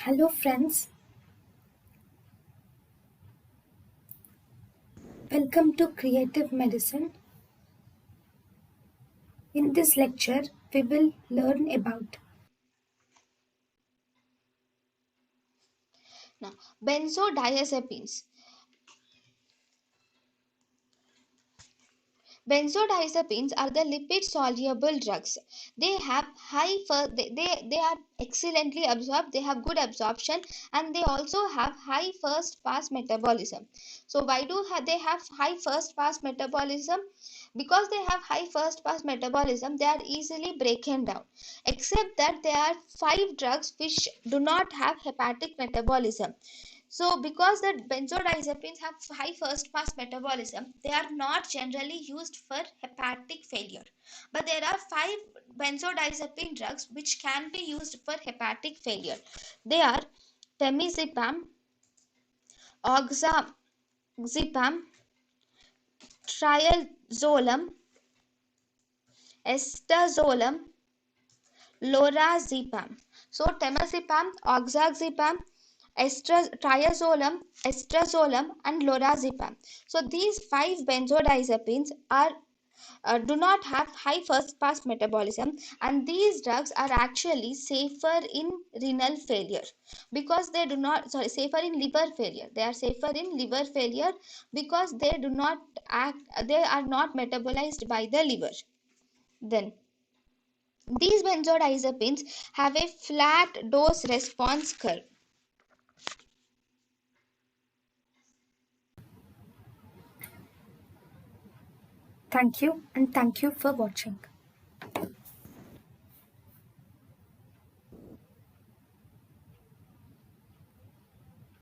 Hello friends, welcome to Creative Medicine. In this lecture, we will learn about Now, benzodiazepines. Benzodiazepines are the lipid soluble drugs. They have they are excellently absorbed, they have good absorption, and they also have high first pass metabolism. So why they have high first pass metabolism? Because they have high first pass metabolism, they are easily broken down. Except that there are five drugs which do not have hepatic metabolism. So, because the benzodiazepines have high first pass metabolism, they are not generally used for hepatic failure. But there are five benzodiazepine drugs which can be used for hepatic failure. They are temizepam, oxazepam, triazolam, estazolam, lorazepam. So, temazepam, oxazepam, triazolam, estrazolam, and lorazepam. So these five benzodiazepines are do not have high first pass metabolism, and these drugs are actually safer in renal failure because they do not safer in liver failure. They are safer in liver failure because they do not act, they are not metabolized by the liver. Then these benzodiazepines have a flat dose response curve. thank you and thank you for watching.